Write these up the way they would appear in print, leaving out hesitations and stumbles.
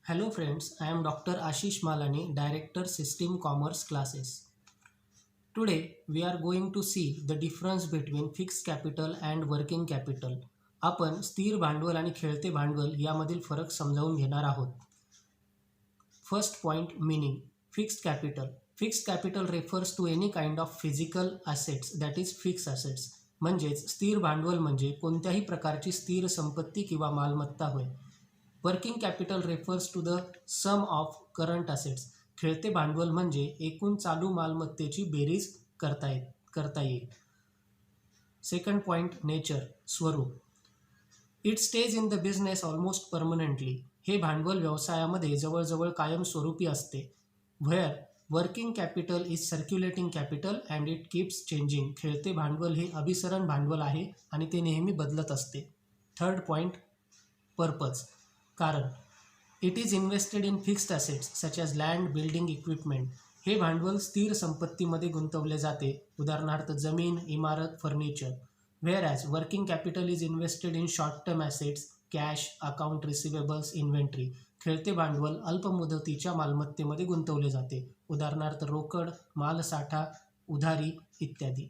Hello friends, I am Dr. Ashish Malani, Director System Commerce Classes. Today we are going to see the difference between fixed capital and working capital. आपण स्थिर भांडवल आणि खेळते भांडवल यामधील फरक समजावून घेणार आहोत. First point meaning fixed capital. Fixed capital refers to any kind of physical assets that is fixed assets. म्हणजेच स्थिर भांडवल म्हणजे कोणत्याही प्रकारची स्थिर संपत्ती किंवा मालमत्ता होय. Working capital refers to the sum of current assets. खेळते भांडवल म्हणजे एकूण चालू मालमत्तेची बेरीज करता येईल. सेकंड पॉईंट नेचर स्वरूप. It stays in the business almost permanently. हे भांडवल व्यवसायामध्ये जवळजवळ कायमस्वरूपी असते. Where working capital is circulating capital and it keeps changing. खेळते भांडवल हे अभिसरण भांडवल आहे आणि ते नेहमी बदलत असते. थर्ड पॉईंट पर्पज कारण. It is invested in fixed assets such as land building equipment. हे भांडवल स्थिर संपत्तीमध्ये गुंतवले जाते, उदाहरणार्थ जमीन, इमारत, फर्निचर. Whereas working capital is invested in short term assets, cash, account receivables, inventory. खेळते भांडवल अल्पमुदतीच्या मालमत्तेमध्ये गुंतवले जाते, उदाहरणार्थ रोकड, मालसाठा, उधारी इत्यादी.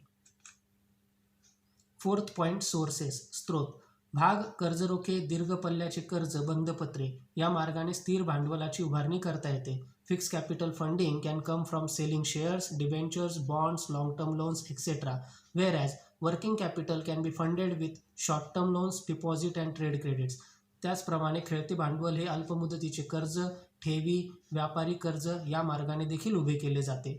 फोर्थ पॉईंट सोर्सेस स्त्रोत. भाग, कर्जरोखे, दीर्घ पल्ल्याचे कर्ज, बंधपत्रे या मार्गाने स्थिर भांडवलाची उभारणी करता येते. Fixed capital funding can come from selling shares, debentures, bonds, long term loans etcetera. Whereas working capital can be funded with short term loans, deposit and trade credits. त्याचप्रमाणे खेळते भांडवल हे अल्पमुदतीचे कर्ज, ठेवी, व्यापारी कर्ज या मार्गाने देखील उभे केले जाते.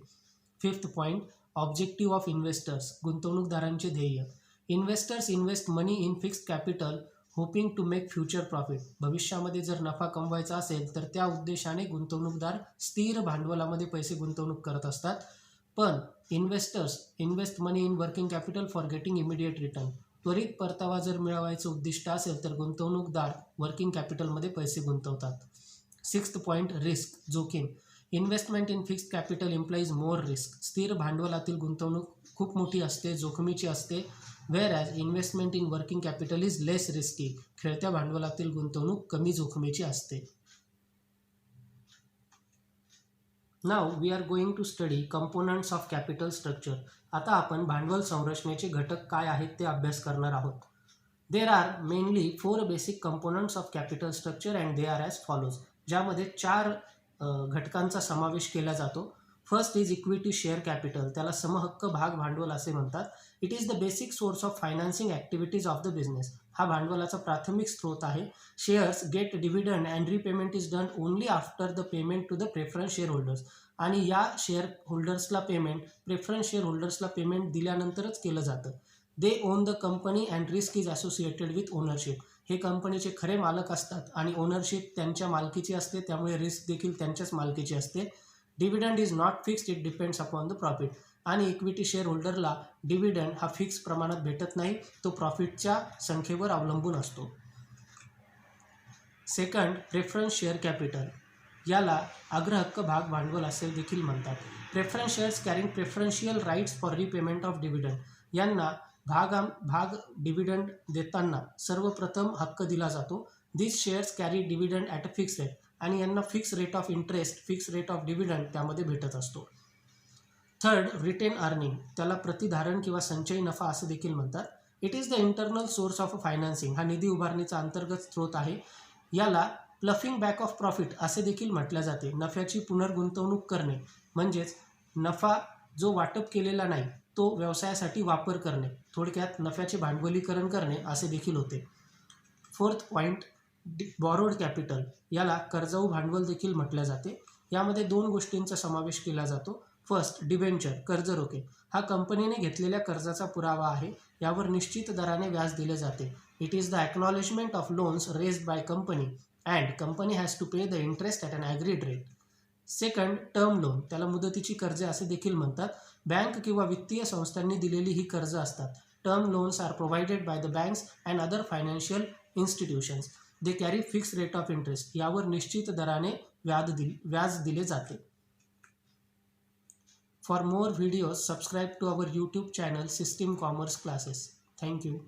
Fifth point objective of investors. गुंतवणूकदारांचे ध्येय. Investors invest money in fixed capital hoping to make future profit. भविष्यामध्ये जर नफा कमवायचा असेल तर त्या उद्देशाने गुंतवणूकदार स्थिर भांडवलामध्ये पैसे गुंतवणूक करत असतात. पण investors invest money in working capital for getting immediate return. त्वरित परतावा जर मिळवायचं उद्दिष्ट असेल तर गुंतवणूकदार वर्किंग कॅपिटलमध्ये पैसे गुंतवतात. सिक्स्थ पॉईंट रिस्क जोखीम. Investment in fixed capital implies more risk. स्थिर भांडवलातील गुंतवणूक खूप मोठी असते, जोखमीची असते. Whereas investment in working capital is less risky. खेळत्या भांडवलातील गुंतवणूक कमी जोखमीची असते. Now we are going to study components of capital structure. आता आपण भांडवल संरचनेचे घटक काय आहेत ते अभ्यास करणार आहोत. There are mainly 4 basic components of capital structure and they are as follows. ज्यामध्ये 4 घटकांचा समावेश केला जातो. First is equity share capital. त्याला समहक्क भाग भांडवल असे म्हणतात. It is the basic source of financing activities of the business. हा भांडवलाचा प्राथमिक स्रोत आहे. Shares get dividend and repayment is done only after the payment to the preference share holders. आणि या शेअर होल्डर्सला पेमेंट, प्रेफरन्स शेअर होल्डर्सला payment दिल्यानंतरच केलं जातं. They own the company and risk is associated with ownership. हे कंपनीचे खरे मालक असतात आणि ओनरशिप त्यांच्या मालकीची असते, त्यामुळे रिस्क देखील त्यांच्याच मालकीची असते. Dividend is not fixed, it depends upon the profit. आणि इक्विटी शेअर होल्डरला डिव्हिडंड हा फिक्स प्रमाणात भेटत नाही, तो प्रॉफिटच्या संख्येवर अवलंबून असतो. Second preference share capital. याला अग्रहक्क भाग भांडवल असे देखील म्हणतात. Preference shares carrying preferential rights for repayment of dividend. यांना भाग डिव्हिडंड देताना सर्वप्रथम हक्क दिला जातो. This shares carry dividend at a fix rate. आणि यांना fix rate of interest, fix rate of dividend त्यामध्ये भेटत असतो. Third retain earning. त्याला प्रतिधारण किंवा संचयी नफा असं देखील म्हणतात. It is the internal source of financing. हा निधी उभारणीचा अंतर्गत स्रोत आहे. याला प्लफिंग बॅक ऑफ प्रॉफिट असे देखील म्हटले जाते. नफ्याची पुनर्गुंतवणूक करणे म्हणजेच नफा जो वाटप केलेला नाही तो व्यवसायासाठी वापर करणे, थोडक्यात नफ्याचे भांडवलीकरण करणे असे देखील होते. Fourth point borrowed capital. याला कर्जाऊ भांडवल देखील म्हटले जाते. यामध्ये 2 गोष्टींचा समावेश केला जातो. फर्स्ट डिबेंचर, कर्जरोखे. हा कंपनीने घेतलेल्या कर्जाचा पुरावा आहे. यावर निश्चित दराने व्याज दिले जाते. It is the acknowledgement of loans raised by company and company has to pay the interest at an agreed rate. Second term loan. त्याला मुदतीची कर्जे असे देखील म्हणतात. बँक किंवा वित्तीय संस्थांनी दिलेली ही कर्ज असतात. Term loans are provided by the banks and other financial institutions. They carry fix rate of interest. यावर निश्चित दराने व्याज दिले जाते. For more videos, subscribe to our YouTube channel System Commerce Classes. Thank you.